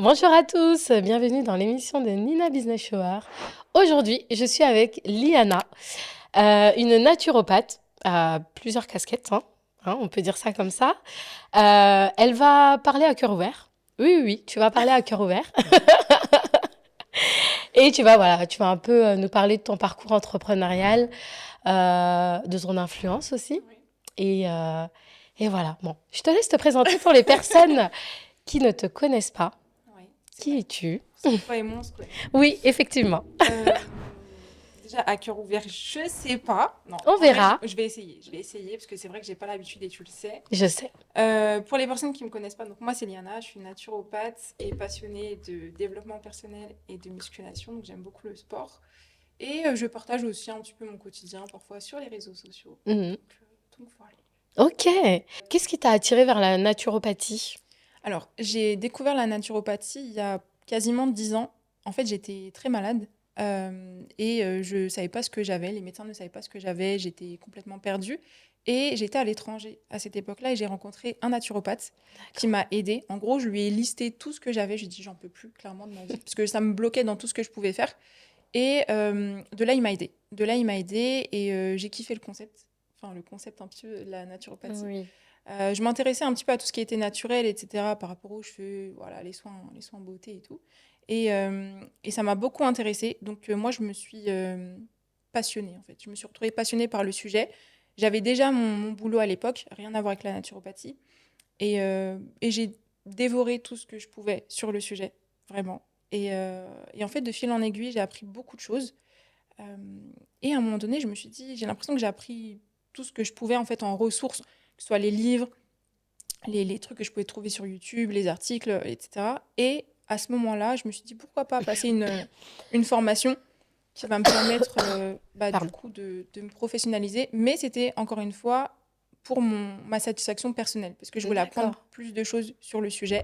Bonjour à tous, bienvenue dans l'émission de Nina Business Shower. Aujourd'hui, je suis avec Liana, une naturopathe à plusieurs casquettes, on peut dire ça comme ça. Elle va parler à cœur ouvert. Oui, oui, oui, tu vas parler à cœur ouvert. Et tu vas un peu nous parler de ton parcours entrepreneurial, de ton influence aussi. Oui, Et, euh, et voilà, bon, je te laisse te présenter pour les personnes qui ne te connaissent pas. oui, c'est Qui vrai. es-tu? Parce que toi et moi, on se connaît. Oui, effectivement. Déjà, à cœur ouvert, je sais pas. Non, On en vrai, verra. je vais essayer. Je vais essayer parce que c'est vrai que j'ai pas l'habitude et tu le sais. Je sais. Pour les personnes qui me connaissent pas, donc moi, c'est Liana. Je suis naturopathe et passionnée de développement personnel et de musculation. Donc, j'aime beaucoup le sport. Et je partage aussi un petit peu mon quotidien, parfois sur les réseaux sociaux. Mhm. Donc voilà. Ok. Qu'est-ce qui t'a attiré vers la naturopathie? Alors, j'ai découvert la naturopathie il y a quasiment 10 ans. En fait, j'étais très malade et je ne savais pas ce que j'avais. Les médecins ne savaient pas ce que j'avais. J'étais complètement perdue. Et j'étais à l'étranger à cette époque-là et j'ai rencontré un naturopathe qui D'accord. m'a aidée. En gros, je lui ai listé tout ce que j'avais. Je lui ai dit, j'en peux plus, clairement, de ma vie. Parce que ça me bloquait dans tout ce que je pouvais faire. Et de là, il m'a aidée. De là, il m'a aidée et j'ai kiffé le concept. Enfin, le concept un petit peu de la naturopathie. Oui. Je m'intéressais un petit peu à tout ce qui était naturel, etc., par rapport aux cheveux, voilà, les soins beauté et tout. Et ça m'a beaucoup intéressée. Donc, moi, je me suis passionnée, en fait. Je me suis retrouvée passionnée par le sujet. J'avais déjà mon boulot à l'époque, rien à voir avec la naturopathie. Et j'ai dévoré tout ce que je pouvais sur le sujet, vraiment. Et en fait, de fil en aiguille, j'ai appris beaucoup de choses. Euh, et à un moment donné, je me suis dit, j'ai l'impression que j'ai appris tout ce que je pouvais, en fait, en ressources, que ce soit les livres, les trucs que je pouvais trouver sur YouTube, les articles, etc. Et à ce moment-là, je me suis dit pourquoi pas passer une formation qui va me permettre du Pardon. coup de me professionnaliser. Mais c'était encore une fois pour ma satisfaction personnelle, parce que je voulais apprendre D'accord. plus de choses sur le sujet.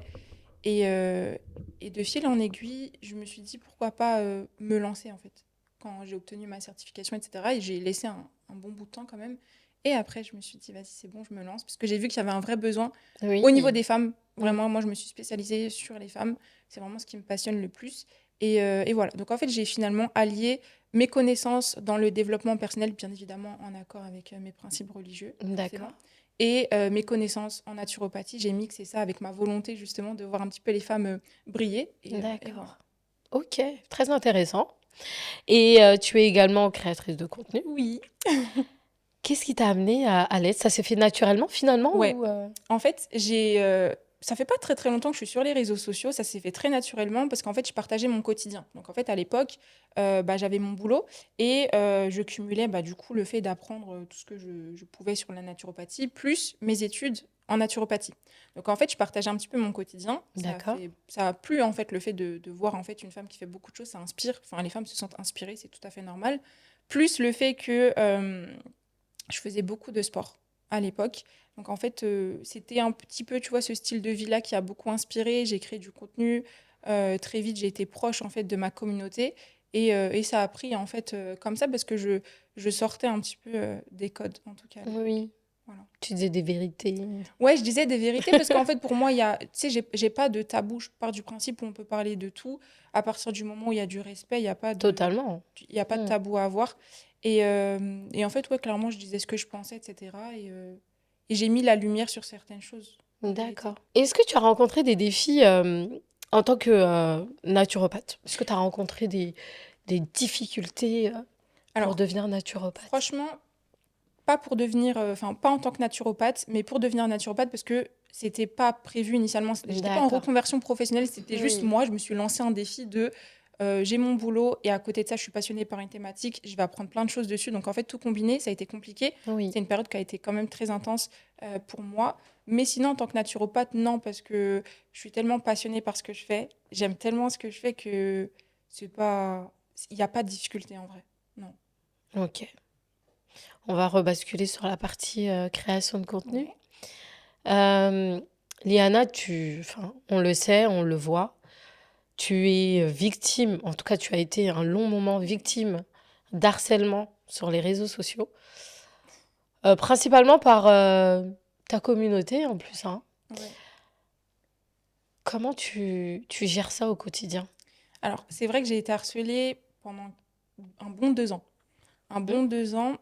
Et de fil en aiguille, je me suis dit pourquoi pas me lancer en fait. Quand j'ai obtenu ma certification, etc. Et j'ai laissé un bon bout de temps quand même. Et après, je me suis dit, vas-y, c'est bon, je me lance. Parce que j'ai vu qu'il y avait un vrai besoin au niveau Oui. des femmes. Mm. Vraiment, moi, je me suis spécialisée sur les femmes. C'est vraiment ce qui me passionne le plus. Et voilà. Donc, en fait, j'ai finalement allié mes connaissances dans le développement personnel, bien évidemment en accord avec mes principes religieux, D'accord. forcément. Et mes connaissances en naturopathie, j'ai mixé ça avec ma volonté justement de voir un petit peu les femmes briller. Et voilà. D'accord. Ok. Très intéressant. Et tu es également créatrice de contenu. Oui. Qu'est-ce qui t'a amené à l'aide? Ça s'est fait naturellement finalement Ouais. ou En fait, ça fait pas très très longtemps que je suis sur les réseaux sociaux. Ça s'est fait très naturellement parce qu'en fait, je partageais mon quotidien. Donc en fait, à l'époque, j'avais mon boulot et je cumulais du coup le fait d'apprendre tout ce que je pouvais sur la naturopathie plus mes études en naturopathie. Donc en fait, je partageais un petit peu mon quotidien. D'accord. Ça a plu en fait le fait de voir en fait une femme qui fait beaucoup de choses, ça inspire. Enfin, les femmes se sentent inspirées, c'est tout à fait normal. Plus le fait que je faisais beaucoup de sport à l'époque. Donc en fait, c'était un petit peu, tu vois, ce style de vie-là qui a beaucoup inspiré. J'ai créé du contenu. Très vite, j'ai été proche en fait de ma communauté. Et ça a pris en fait comme ça parce que je sortais un petit peu des codes, en tout cas à l'époque. Oui. Voilà. Tu disais des vérités. Ouais, je disais des vérités parce qu'en fait, pour moi, il y a, tu sais, j'ai pas de tabou. Je pars du principe où on peut parler de tout. À partir du moment où il y a du respect, Totalement. il y a pas de Mm. tabou à avoir. Et en fait, ouais, clairement, je disais ce que je pensais, etc. Et j'ai mis la lumière sur certaines choses, en vérité. D'accord. Est-ce que tu as rencontré des défis en tant que naturopathe? Est-ce que tu as rencontré des difficultés pour Alors, devenir naturopathe? franchement, pas pour devenir, enfin, pas en tant que naturopathe, mais pour devenir naturopathe parce que c'était pas prévu initialement. J'étais pas en D'accord. reconversion professionnelle, c'était juste Oui. moi, je me suis lancé un défi de j'ai mon boulot et à côté de ça, je suis passionnée par une thématique, je vais apprendre plein de choses dessus. Donc en fait, tout combiné, ça a été compliqué. Oui. C'est une période qui a été quand même très intense pour moi. Mais sinon, en tant que naturopathe, non, parce que je suis tellement passionnée par ce que je fais, j'aime tellement ce que je fais que c'est pas, il n'y a pas de difficulté en vrai. Non. Ok. On va rebasculer sur la partie création de contenu. Ouais. Euh, Liana, enfin, on le sait, on le voit. Tu es victime, en tout cas, tu as été un long moment victime d'harcèlement sur les réseaux sociaux, principalement par ta communauté en plus, hein. Ouais. Comment tu gères ça au quotidien? Alors, c'est vrai que j'ai été harcelée pendant un bon 2 ans. Un Mmh. bon 2 ans,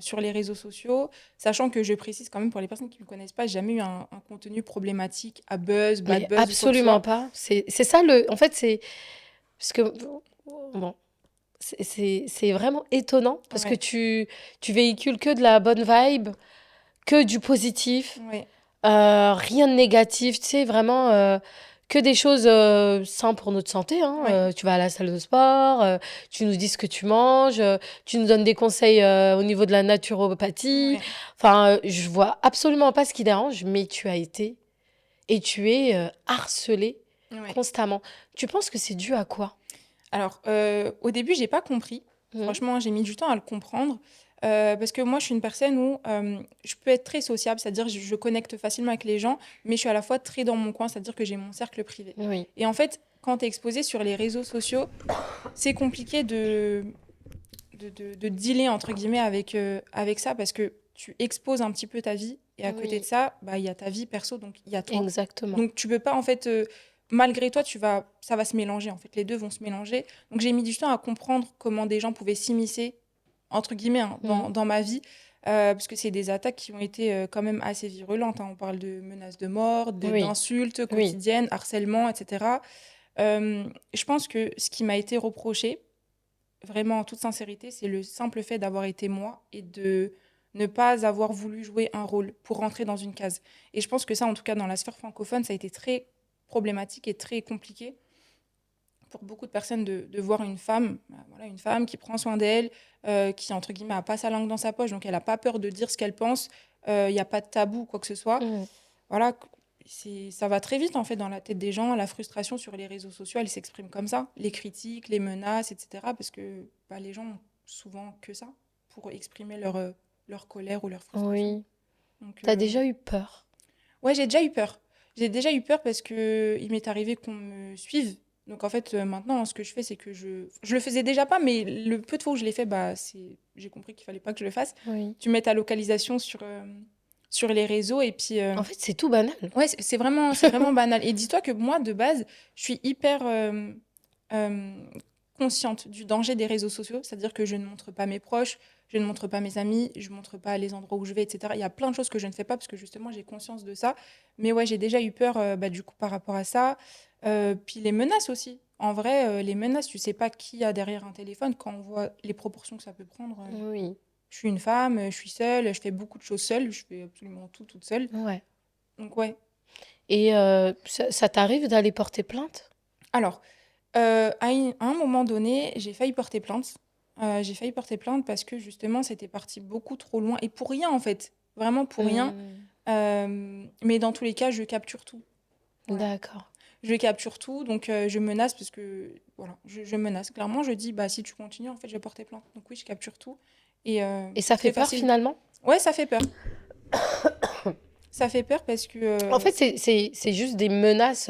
sur les réseaux sociaux, sachant que je précise quand même pour les personnes qui ne me connaissent pas, j'ai jamais eu un contenu problématique à buzz, bad Mais buzz ou quoi que ce absolument soit. pas. C'est ça le en fait, c'est parce que bon, c'est vraiment étonnant parce que Ouais, tu véhicules que de la bonne vibe, que du positif, ouais, rien de négatif, tu sais? Vraiment, que des choses, sains pour notre santé, hein. ouais, Tu vas à la salle de sport, tu nous dis ce que tu manges, tu nous donnes des conseils, au niveau de la naturopathie. ouais, Enfin, je vois absolument pas ce qui dérange, mais tu as été et tu es, harcelée ouais. constamment. Tu penses que c'est dû à quoi? Alors, au début, j'ai pas compris. Mmh. Franchement, j'ai mis du temps à le comprendre, parce que moi, je suis une personne où, je peux être très sociable, c'est-à-dire je connecte facilement avec les gens, mais je suis à la fois très dans mon coin, c'est-à-dire que j'ai mon cercle privé. Oui. Et en fait, quand tu es exposé sur les réseaux sociaux, c'est compliqué de dealer entre guillemets avec ça parce que tu exposes un petit peu ta vie et à côté de Oui, ça, bah, il y a ta vie perso, donc il y a toi. exactement. Donc tu peux pas en fait, malgré toi, ça va se mélanger en fait, les deux vont se mélanger. Donc j'ai mis du temps à comprendre comment des gens pouvaient s'immiscer entre guillemets hein, Mmh. dans ma vie. Parce que c'est des attaques qui ont été quand même assez virulentes, hein. On parle de menaces de mort, Oui, d'insultes oui, quotidiennes, harcèlement, etc. Je pense que ce qui m'a été reproché, vraiment en toute sincérité, c'est le simple fait d'avoir été moi et de ne pas avoir voulu jouer un rôle pour rentrer dans une case. Et je pense que ça, en tout cas dans la sphère francophone, ça a été très problématique et très compliqué pour beaucoup de personnes de voir une femme, voilà, une femme qui prend soin d'elle, qui, entre guillemets, n'a pas sa langue dans sa poche, donc elle n'a pas peur de dire ce qu'elle pense, il n'y a pas de tabou, quoi que ce soit. mmh, Voilà, ça va très vite en fait dans la tête des gens. La frustration sur les réseaux sociaux, elle s'exprime comme ça. Les critiques, les menaces, etc. Parce que bah, les gens ont souvent que ça pour exprimer leur colère ou leur frustration. oui. Donc, T'as déjà eu peur? ouais, j'ai déjà eu peur. J'ai déjà eu peur parce que il m'est arrivé qu'on me suive. Donc en fait, maintenant, ce que je fais, c'est que je le faisais déjà pas, mais le peu de fois où je l'ai fait, bah, j'ai compris qu'il fallait pas que je le fasse. Oui. Tu mets ta localisation sur les réseaux et puis En fait, c'est tout banal. ouais, c'est vraiment banal. Et dis-toi que moi, de base, je suis hyper euh, consciente du danger des réseaux sociaux. C'est-à-dire que je ne montre pas mes proches, je ne montre pas mes amis, je ne montre pas les endroits où je vais, etc. Il y a plein de choses que je ne fais pas parce que justement, j'ai conscience de ça. Mais ouais, j'ai déjà eu peur bah, du coup par rapport à ça. Puis les menaces aussi. En vrai, les menaces, tu sais pas qui a derrière un téléphone quand on voit les proportions que ça peut prendre. Oui, Je suis une femme, je suis seule, je fais beaucoup de choses seule, je fais absolument tout toute seule. ouais. Donc ouais. Et ça t'arrive d'aller porter plainte? Alors, à un moment donné, j'ai failli porter plainte. J'ai failli porter plainte parce que justement, c'était parti beaucoup trop loin et pour rien en fait, vraiment pour rien. Mmh, Mais dans tous les cas, je capture tout. Voilà. d'accord. Je capture tout, donc je menace parce que voilà, je menace. Clairement, je dis bah si tu continues, en fait, je vais porter plainte. Donc oui, je capture tout et Et ça c'est fait très peur facile. finalement? Ouais, ça fait peur. Ça fait peur parce que En fait, c'est juste des menaces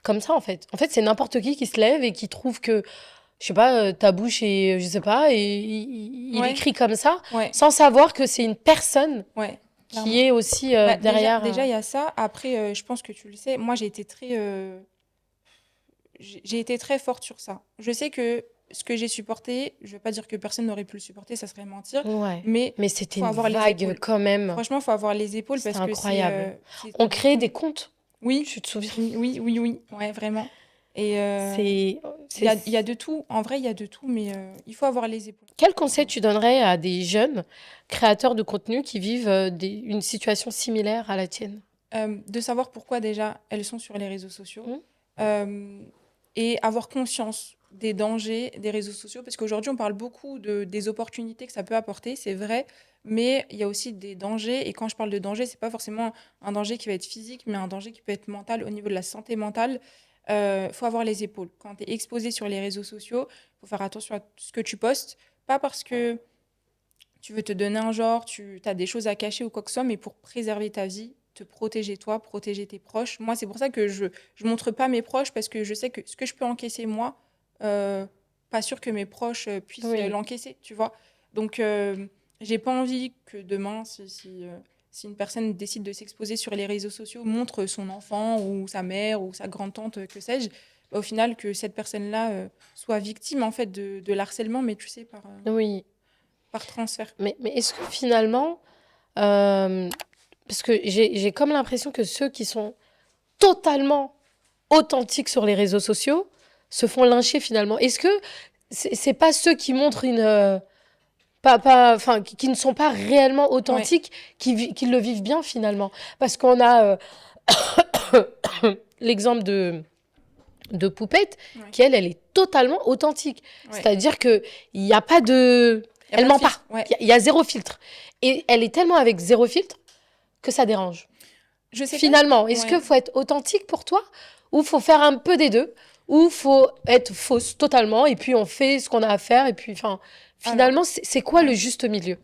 comme ça, en fait. En fait, c'est n'importe qui se lève et qui trouve que, je sais pas, ta bouche est, je sais pas, et il ouais, écrit comme ça, ouais, sans savoir que c'est une personne ouais, qui clairement. est aussi Bah, derrière. déjà, il y a ça. Après, je pense que tu le sais, moi, j'ai été très forte sur ça. Je sais que ce que j'ai supporté, je ne veux pas dire que personne n'aurait pu le supporter, ça serait mentir, Ouais. mais Mais c'était faut une avoir les vague épaules. quand même. Franchement, faut avoir les épaules C'était parce que incroyable. c'est On t'as du crée des con. comptes, Oui, tu te souviens? oui, oui, oui, oui, ouais, vraiment. Et C'est, il y c'est... a, il y a de tout. En vrai, il y a de tout, mais il faut avoir les épaules. Quel conseil Voilà. tu donnerais à des jeunes créateurs de contenu qui vivent une situation similaire à la tienne? De savoir pourquoi déjà elles sont sur les réseaux sociaux Hmm. euh, et avoir conscience des dangers des réseaux sociaux parce qu'aujourd'hui on parle beaucoup des opportunités que ça peut apporter, c'est vrai, mais il y a aussi des dangers et quand je parle de danger, c'est pas forcément un danger qui va être physique, mais un danger qui peut être mental au niveau de la santé mentale. Faut avoir les épaules. Quand tu es exposé sur les réseaux sociaux, faut faire attention à ce que tu postes, pas parce que tu veux te donner un genre, tu as des choses à cacher ou quoi que ce soit, mais pour préserver ta vie, te protéger toi, protéger tes proches. Moi, c'est pour ça que je montre pas mes proches parce que je sais que ce que je peux encaisser moi, euh, pas sûr que mes proches puissent Oui, l'encaisser, tu vois. Donc, j'ai pas envie que demain, si une personne décide de s'exposer sur les réseaux sociaux, montre son enfant ou sa mère ou sa grande-tante, que sais-je, bah, au final, que cette personne-là soit victime en fait de l'harcèlement, mais tu sais, Oui. par transfert. Mais est-ce que finalement, euh, parce que j'ai comme l'impression que ceux qui sont totalement authentiques sur les réseaux sociaux se font lyncher finalement. Est-ce que c'est pas ceux qui montrent enfin, qui ne sont pas réellement Ouais, authentiques, qui le vivent bien finalement? Parce qu'on a l'exemple de Poupette, ouais, qui elle est totalement authentique. ouais. C'est-à-dire que il n'y a pas de... Il n'y a Elle pas de ment pas. filtre. Ouais. Il y a zéro filtre. Et elle est tellement avec zéro filtre que ça dérange. Je sais pas. Finalement, est-ce qu'il Ouais. faut être authentique pour toi ou faut faire un peu des deux ou faut être fausse totalement et puis on fait ce qu'on a à faire et puis enfin Alors, finalement c'est quoi le ouais. juste milieu?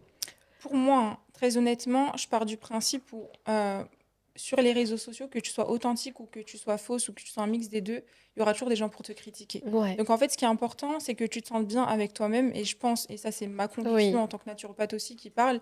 Pour moi, hein, très honnêtement, je pars du principe où sur les réseaux sociaux, que tu sois authentique ou que tu sois fausse ou que tu sois un mix des deux, il y aura toujours des gens pour te critiquer. Ouais, Donc en fait, ce qui est important, c'est que tu te sentes bien avec toi-même. Et je pense, et ça c'est ma conviction oui, en tant que naturopathe aussi qui parle,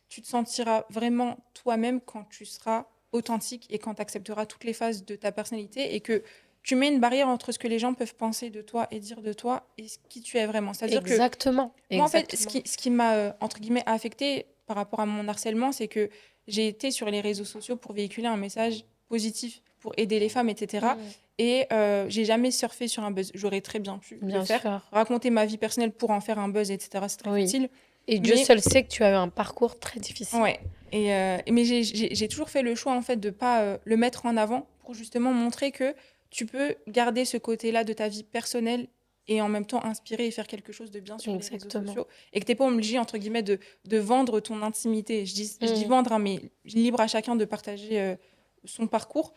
tu te sentiras vraiment toi-même quand tu seras authentique et quand tu accepteras toutes les phases de ta personnalité et que tu mets une barrière entre ce que les gens peuvent penser de toi et dire de toi et ce qui tu es vraiment. C'est-à-dire que exactement, moi, en fait, exactement. ce qui m'a, entre guillemets, affecté par rapport à mon harcèlement, c'est que j'ai été sur les réseaux sociaux pour véhiculer un message positif, pour aider les femmes, etc. Mm, Et j'ai jamais surfé sur un buzz. J'aurais très bien pu le bien faire. sûr, Raconter ma vie personnelle pour en faire un buzz, etc. C'est très oui. facile. Et Dieu Mais seul sait que tu as eu un parcours très difficile. ouais. Mais j'ai toujours fait le choix en fait de pas le mettre en avant pour justement montrer que tu peux garder ce côté-là de ta vie personnelle et en même temps inspirer et faire quelque chose de bien sur les réseaux Exactement. sociaux et que t'es pas obligé entre guillemets de vendre ton intimité. Je dis Mm, vendre, hein, mais libre à chacun de partager son parcours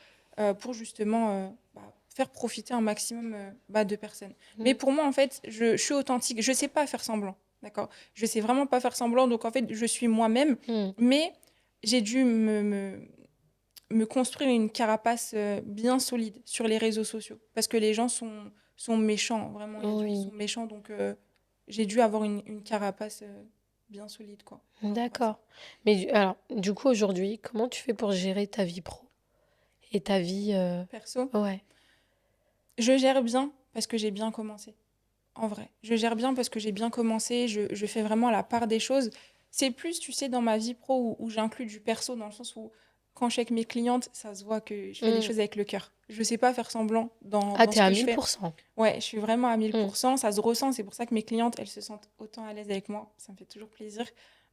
pour justement faire profiter un maximum de personnes. Mais mm, pour moi en fait, je suis authentique. Je sais pas faire semblant, d'accord? Je sais vraiment pas faire semblant. Donc en fait, je suis moi-même, mm. mais j'ai dû me construire une carapace bien solide sur les réseaux sociaux. Parce que les gens sont méchants, vraiment. Il y a des gens qui sont Oui, méchants. Donc j'ai dû avoir une carapace bien solide, quoi, par rapport à ça. d'accord. Mais alors, du coup, aujourd'hui, comment tu fais pour gérer ta vie pro et ta vie... Perso, Ouais, je gère bien parce que j'ai bien commencé. En vrai, je gère bien parce que j'ai bien commencé. Je fais vraiment la part des choses. C'est plus, tu sais, dans ma vie pro où j'inclus du perso, dans le sens où quand je suis avec mes clientes, ça se voit que je fais les mm. choses avec le cœur. Je sais pas faire semblant Ah, dans t'es ce à que je mille fais. pour cent. Ouais, je suis vraiment à mille Mm. pour cent. Ça se ressent. C'est pour ça que mes clientes, elles se sentent autant à l'aise avec moi. Ça me fait toujours plaisir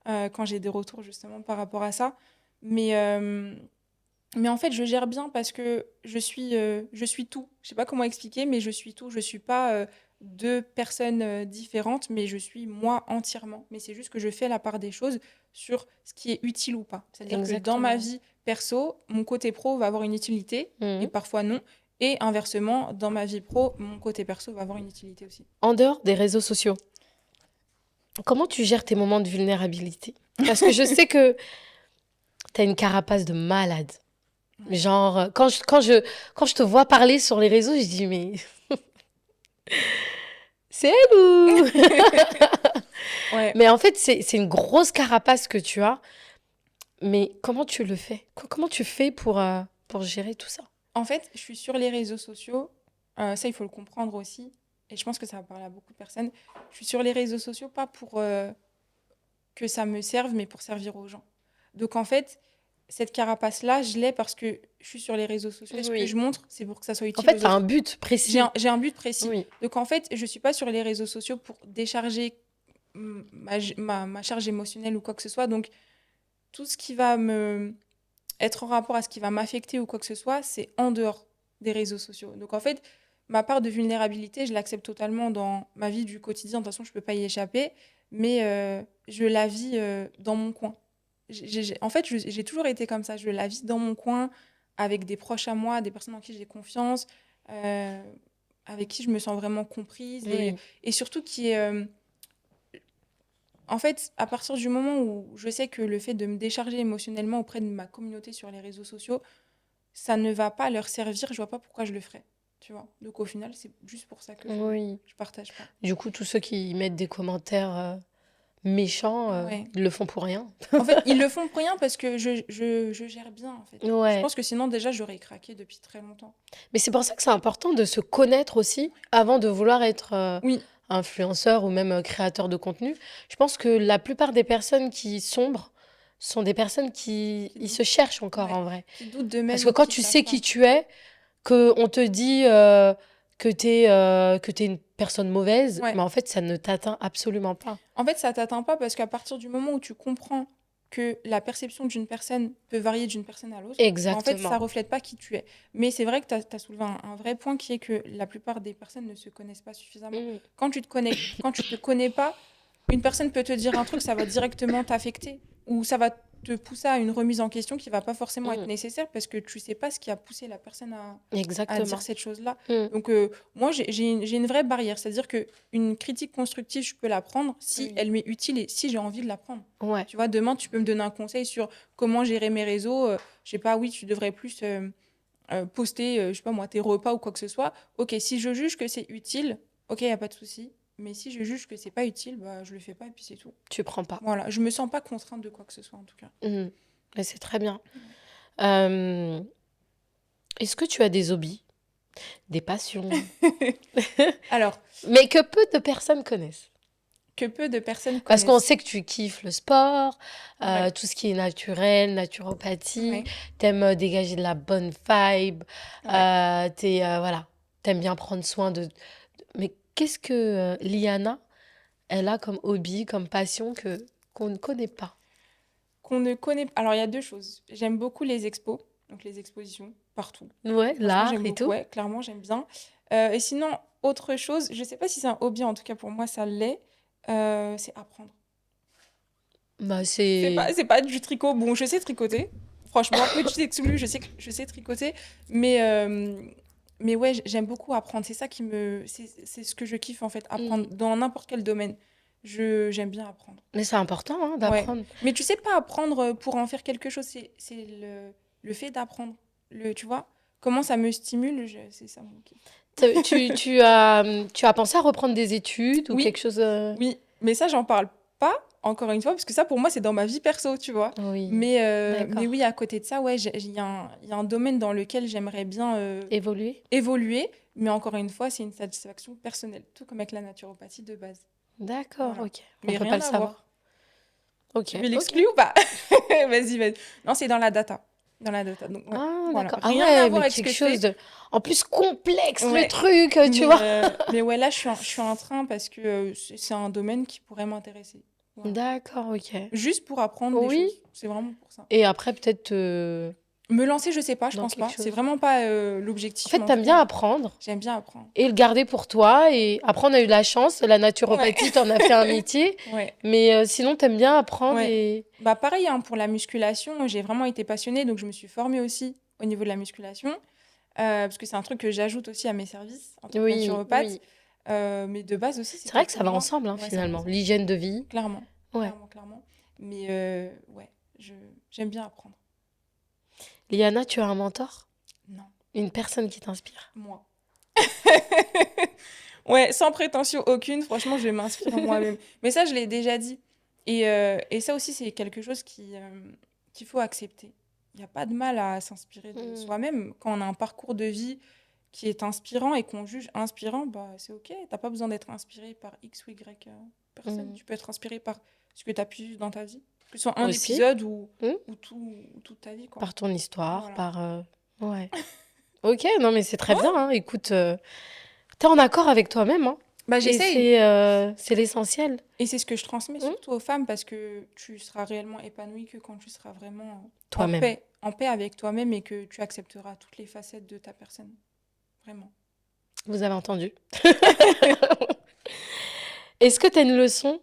quand j'ai des retours justement par rapport à ça. Mais, euh, mais en fait, je gère bien parce que je suis tout. Je sais pas comment expliquer, mais je suis tout. Je suis pas deux personnes différentes, mais je suis moi entièrement. Mais c'est juste que je fais la part des choses sur ce qui est utile ou pas. C'est-à-dire que dans ma Exactement. vie perso, mon côté pro va avoir une utilité et Mm. parfois non. Et inversement, dans ma vie pro, mon côté perso va avoir une utilité aussi. En dehors des réseaux sociaux, comment tu gères tes moments de vulnérabilité? Parce que je sais que t'as une carapace de malade. Ouais. Genre, quand je te vois parler sur les réseaux, je dis, mais c'est elle ou... Ouais. Mais en fait, c'est une grosse carapace que tu as. Mais comment tu le fais? Comment tu fais pour gérer tout ça? En fait, je suis sur les réseaux sociaux. Ça, il faut le comprendre aussi. Et je pense que ça va parler à beaucoup de personnes. Je suis sur les réseaux sociaux pas pour que ça me serve, mais pour servir aux gens. Donc en fait, cette carapace-là, je l'ai parce que je suis sur les réseaux sociaux. Et ce que je Oui. montre, c'est pour que ça soit En utile fait, aux tu as un autres. but J'ai précis. un, j'ai un but précis. Oui. Donc en fait, je suis pas sur les réseaux sociaux pour décharger ma charge émotionnelle ou quoi que ce soit. Donc tout ce qui va me être en rapport à ce qui va m'affecter ou quoi que ce soit, c'est en dehors des réseaux sociaux. Donc en fait, ma part de vulnérabilité, je l'accepte totalement dans ma vie du quotidien. De toute façon, je ne peux pas y échapper, mais je la vis dans mon coin. En fait, j'ai toujours été comme ça. Je la vis dans mon coin, avec des proches à moi, des personnes en qui j'ai confiance, euh, avec qui je me sens vraiment comprise Oui. et surtout qui est... en fait, à partir du moment où je sais que le fait de me décharger émotionnellement auprès de ma communauté sur les réseaux sociaux, ça ne va pas leur servir, je vois pas pourquoi je le ferais. Tu vois. Donc au final, c'est juste pour ça que Oui. je partage pas. Du coup, tous ceux qui mettent des commentaires méchants, Ouais. ils le font pour rien. En fait, ils le font pour rien parce que je gère bien, en fait. Je Ouais. pense que sinon, déjà, j'aurais craqué depuis très longtemps. Mais c'est pour ça que c'est important de se connaître aussi avant de vouloir être Oui, influenceur ou même créateur de contenu. Je pense que la plupart des personnes qui sombrent sont des personnes qui qui ils doutent. se cherchent encore Ouais. en vrai. Qui doutent Parce que d'eux-mêmes ou quand qui ne tu savent sais pas. qui tu es, que on te dit que t'es une personne mauvaise, Ouais. mais en fait ça ne t'atteint absolument pas. En fait, ça t'atteint pas parce qu'à partir du moment où tu comprends que la perception d'une personne peut varier d'une personne à l'autre, bah, en fait, ça Exactement. reflète pas qui tu es. Mais c'est vrai que tu as soulevé un vrai point qui est que la plupart des personnes ne se connaissent pas suffisamment. Mm. Quand tu te connais pas, une personne peut te dire un truc, ça va directement t'affecter ou ça va te pousser à une remise en question qui va pas forcément être Mm. nécessaire parce que tu sais pas ce qui a poussé la personne à dire Exactement. cette chose-là. Mm. Donc, moi, j'ai une vraie barrière. C'est-à-dire que une critique constructive, je peux la prendre si Oui. elle m'est utile et si j'ai envie de la prendre. Ouais. Tu vois, demain, tu peux me donner un conseil sur comment gérer mes réseaux. Je sais pas, oui, tu devrais plus poster, je sais pas moi, tes repas ou quoi que ce soit. Ok, si je juge que c'est utile, ok, y a pas de souci. Mais si je juge que c'est pas utile, bah, je le fais pas et puis c'est tout. Tu prends pas. Voilà, je me sens pas contrainte de quoi que ce soit en tout cas. Mm. Mais c'est très bien. Ouais. Euh, Est-ce que tu as des hobbies, des passions, Alors, mais que peu de personnes connaissent? que peu de personnes Parce qu'on connaissent. sait que tu kiffes le sport, Ouais, tout ce qui est naturel, naturopathie, ouais, t'aimes dégager de la bonne vibe, ouais. voilà, t'aimes bien prendre soin de... Mais qu'est-ce que Liana, elle a comme hobby, comme passion que qu'on ne connaît pas? Qu'on ne connaît pas. Alors, il y a deux choses. J'aime beaucoup les expos, donc les expositions, partout. Ouais, Franchement, l'art j'aime et beaucoup, tout. ouais, clairement, j'aime bien. Et sinon, autre chose, je sais pas si c'est un hobby, en tout cas pour moi, ça l'est, c'est apprendre. Bah c'est... C'est pas du tricot. Bon, je sais tricoter. Franchement, petit exclu, je sais tricoter. Mais, euh, mais ouais, j'aime beaucoup apprendre. C'est ça qui me. C'est ce que je kiffe, en fait, Hmm. apprendre dans n'importe quel domaine. J'aime bien apprendre. Mais c'est important hein, Ouais. d'apprendre. Mais tu sais pas apprendre pour en faire quelque chose, c'est le fait d'apprendre. Tu vois, comment ça me stimule, c'est ça mon kiff. Tu as pensé à reprendre des études ou Oui, quelque chose... oui, mais ça, j'en parle pas, encore une fois, parce que ça, pour moi, c'est dans ma vie perso, tu vois. Oui, Mais d'accord. oui, à côté de ça, ouais, il y a un domaine dans lequel j'aimerais bien Évoluer? évoluer, mais encore une fois, c'est une satisfaction personnelle, tout comme avec la naturopathie de base. D'accord, Voilà. ok. On Mais peut pas rien le à voir. savoir. Ok, Tu veux ok. l'exclure ou pas? Vas-y, vas-y. Non, c'est dans la data. Dans la data, donc ouais. Ah, Voilà. d'accord. Ah Rien à ouais, voir mais avec ce quelque que je chose fais. de... En plus complexe, le Ouais. truc, tu vois. Mais ouais, là, je suis en train parce que c'est un domaine qui pourrait m'intéresser. Voilà. D'accord, ok. Juste pour apprendre des Oui. choses. C'est vraiment pour ça. Et après, peut-être Me lancer, je sais pas, je dans pense quelque pas. C'est chose. vraiment pas En l'objectif, fait, mais en tout t'aimes bien cas, apprendre j'aime bien apprendre. et le garder pour toi. Et après, on a eu la chance, la Ouais. naturopathie, t'en as fait un métier. Ouais. Mais sinon, t'aimes bien apprendre Ouais. et... Bah pareil, hein, pour la musculation, j'ai vraiment été passionnée, donc je me suis formée aussi au niveau de la musculation, parce que c'est un truc que j'ajoute aussi à mes services en tant que Oui, naturopathe. oui. Mais de base aussi, C'est c'était vrai que pour ça va moi. ensemble, hein, Ouais, ça va finalement. ensemble. L'hygiène de vie. Clairement, Ouais. clairement. Mais ouais, je, j'aime bien apprendre. Liana, tu as un mentor? Non, Une personne qui t'inspire? moi. Ouais, sans prétention aucune, franchement, je m'inspire moi-même. Mais ça, je l'ai déjà dit. Et ça aussi, c'est quelque chose qu'il faut accepter. Il n'y a pas de mal à s'inspirer de Hmm. soi-même. Quand on a un parcours de vie qui est inspirant et qu'on juge inspirant, bah, c'est OK. T'as pas besoin d'être inspiré par X ou Y personne. Hmm. Tu peux être inspiré par ce que tu as pu vivre dans ta vie. Que ce soit un Aussi, épisode hmm, ou toute ta vie, quoi. par ton histoire, Voilà. par... Ouais. Ok, non, mais c'est très bien, Ouais. hein. Écoute, t'es en accord avec toi-même, hein. Bah, Et j'essaye. c'est l'essentiel. Et c'est ce que je transmets Hmm. surtout aux femmes parce que tu seras réellement épanouie que quand tu seras vraiment Toi-même. en paix avec toi-même et que tu accepteras toutes les facettes de ta personne. Vraiment. Vous avez entendu. Est-ce que tu as une leçon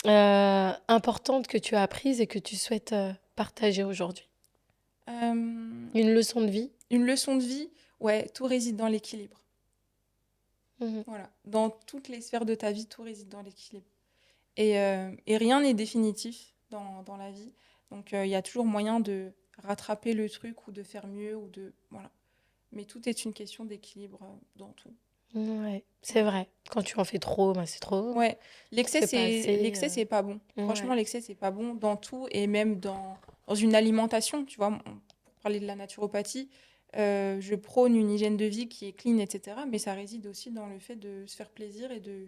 importante que tu as apprise et que tu souhaites partager aujourd'hui? Euh, Une leçon de vie? une leçon de vie, ouais, tout réside dans l'équilibre. Mhm. Voilà. Dans toutes les sphères de ta vie, tout réside dans l'équilibre. Et rien n'est définitif dans la vie. Donc, il y a toujours moyen de rattraper le truc ou de faire mieux ou de... Voilà. Mais tout est une question d'équilibre dans tout. Ouais, c'est vrai. Quand tu en fais trop, ben, c'est trop. Ouais, Quand tu fais pas assez, l'excès, c'est pas bon. ouais. Franchement, l'excès, c'est pas bon dans tout et même dans une alimentation, tu vois. Pour parler de la naturopathie, je prône une hygiène de vie qui est clean, etc. Mais ça réside aussi dans le fait de se faire plaisir et de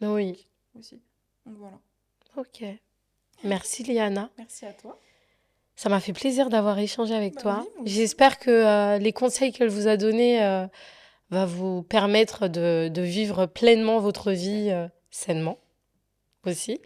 Oui, tranquille aussi. Donc voilà. ok. Merci Liana. Merci à toi. Ça m'a fait plaisir d'avoir échangé avec Bah oui, toi. moi aussi. J'espère que les conseils qu'elle vous a donnés va vous permettre de vivre pleinement votre vie sainement aussi.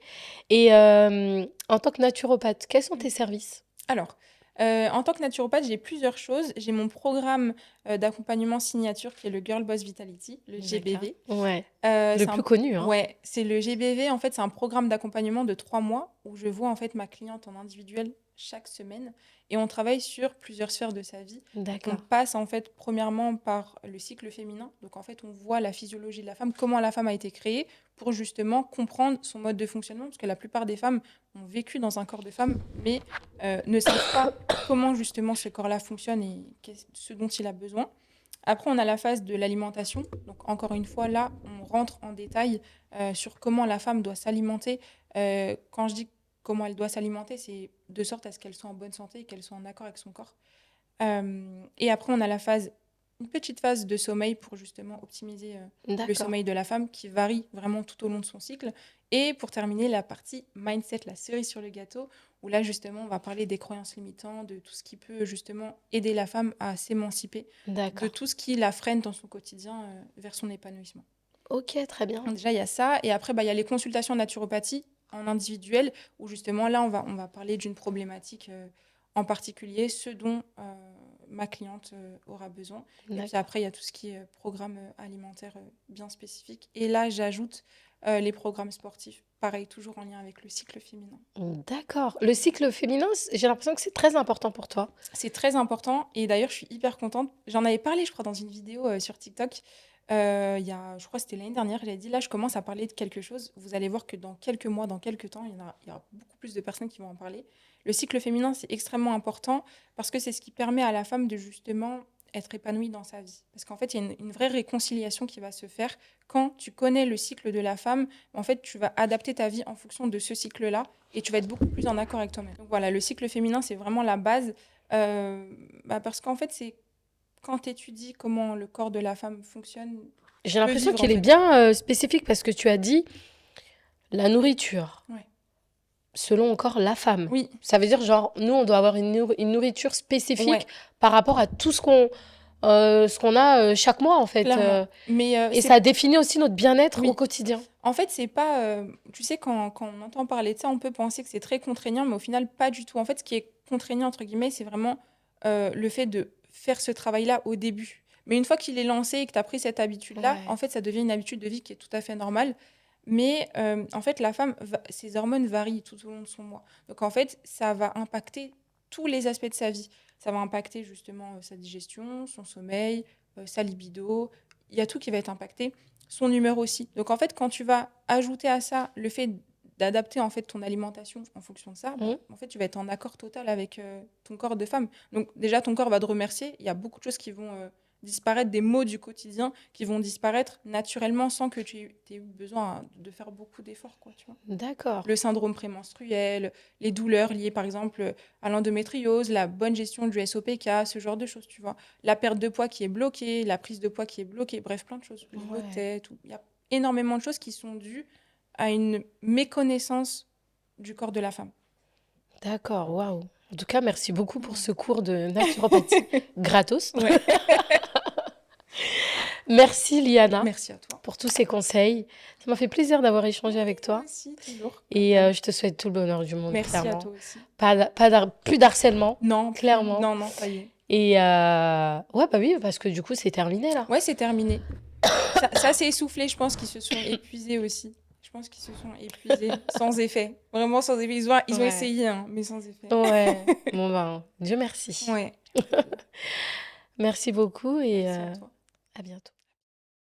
Et en tant que naturopathe, quels sont tes services? Alors, en tant que naturopathe, j'ai plusieurs choses. J'ai mon programme d'accompagnement signature qui est le Girl Boss Vitality, le D'accord. GBV. Ouais. Le C'est plus un connu, hein. ouais, c'est le GBV, en fait, c'est un programme d'accompagnement de 3 mois où je vois, en fait, ma cliente en individuel chaque semaine et on travaille sur plusieurs sphères de sa vie. Donc on D'accord. passe, en fait, premièrement par le cycle féminin. Donc en fait, on voit la physiologie de la femme, comment la femme a été créée pour justement comprendre son mode de fonctionnement parce que la plupart des femmes ont vécu dans un corps de femme mais ne savent pas comment justement ce corps-là fonctionne et ce dont il a besoin. Après, on a la phase de l'alimentation. Donc, encore une fois, là, on rentre en détail sur comment la femme doit s'alimenter. Quand je dis comment elle doit s'alimenter, c'est de sorte à ce qu'elle soit en bonne santé et qu'elle soit en accord avec son corps. Et après, on a une petite phase de sommeil pour justement optimiser le D'accord. sommeil de la femme qui varie vraiment tout au long de son cycle. Et pour terminer, la partie mindset, la cerise sur le gâteau, où là, justement, on va parler des croyances limitantes, de tout ce qui peut justement aider la femme à s'émanciper de D'accord. tout ce qui la freine dans son quotidien vers son épanouissement. Ok, très bien. Donc déjà, il y a ça. Et après, bah, il y a les consultations en naturopathie en individuel, où justement, là, on va parler d'une problématique en particulier, ce dont ma cliente aura besoin. Et puis D'accord. après, il y a tout ce qui est programme alimentaire bien spécifique. Et là, j'ajoute les programmes sportifs, pareil, toujours en lien avec le cycle féminin. D'accord. Le cycle féminin, j'ai l'impression que c'est très important pour toi. C'est très important et d'ailleurs, je suis hyper contente. J'en avais parlé, je crois, dans une vidéo sur TikTok. Je crois que c'était l'année dernière, j'avais dit là, je commence à parler de quelque chose. Vous allez voir que dans quelques mois, dans quelques temps, il y aura beaucoup plus de personnes qui vont en parler. Le cycle féminin, c'est extrêmement important parce que c'est ce qui permet à la femme de justement être épanouie dans sa vie. Parce qu'en fait, il y a une vraie réconciliation qui va se faire quand tu connais le cycle de la femme. En fait, tu vas adapter ta vie en fonction de ce cycle-là et tu vas être beaucoup plus en accord avec toi-même. Donc voilà, le cycle féminin, c'est vraiment la base. Euh, parce qu'en fait, c'est quand tu étudies comment le corps de la femme fonctionne, tu J'ai peux l'impression vivre en qu'il est fait. bien spécifique parce que tu as dit la nourriture, Ouais. selon encore la femme. Oui, Ça veut dire, genre, nous, on doit avoir une nourriture spécifique ouais, par rapport à tout ce qu'on a chaque mois, en fait. clairement. Mais Et ça définit aussi notre bien-être au oui, quotidien. en fait, c'est pas. Tu sais, quand on entend parler de ça, on peut penser que c'est très contraignant, mais au final, pas du tout. En fait, ce qui est contraignant, entre guillemets, c'est vraiment le fait de faire ce travail-là au début. Mais une fois qu'il est lancé et que tu as pris cette habitude-là, en Ouais, fait, ça devient une habitude de vie qui est tout à fait normale. Mais en fait, la femme, ses hormones varient tout au long de son mois. Donc, en fait, ça va impacter tous les aspects de sa vie. Ça va impacter justement sa digestion, son sommeil, sa libido. Il y a tout qui va être impacté, son humeur aussi. Donc en fait, quand tu vas ajouter à ça le fait d'adapter en fait ton alimentation en fonction de ça, bah, mmh, en fait, tu vas être en accord total avec ton corps de femme. Donc déjà, ton corps va te remercier. Il y a beaucoup de choses qui vont disparaître, des maux du quotidien qui vont disparaître naturellement sans que tu aies eu besoin de faire beaucoup d'efforts, quoi, tu vois. d'accord. Le syndrome prémenstruel, les douleurs liées par exemple à l'endométriose, la bonne gestion du SOPK, ce genre de choses, tu vois. La perte de poids qui est bloquée, la prise de poids qui est bloquée, bref, plein de choses. Les maux de Ouais, tête, il y a énormément de choses qui sont dues à une méconnaissance du corps de la femme. d'accord, waouh. En tout cas, merci beaucoup pour Voilà. ce cours de naturopathie gratos. Ouais. Merci, Liana, Merci à toi. pour tous ces conseils. Ça m'a fait plaisir d'avoir échangé avec Moi toi. aussi, toujours, comme Et d'hab. je te souhaite tout le bonheur du monde, Merci à clairement. toi aussi. Plus d'harcèlement, Non, plus. clairement. Non, non, ça y est. Et ouais, bah oui, parce que du coup, c'est terminé là. Ouais, c'est terminé. Ça s'est essoufflé, je pense qu'ils se sont épuisés aussi. Je pense qu'ils se sont épuisés, sans effet. Vraiment sans effet. Ils ont Ouais, essayé, hein, mais sans effet. ouais. Bon ben, Dieu merci. Ouais, Merci beaucoup et merci à toi. à bientôt.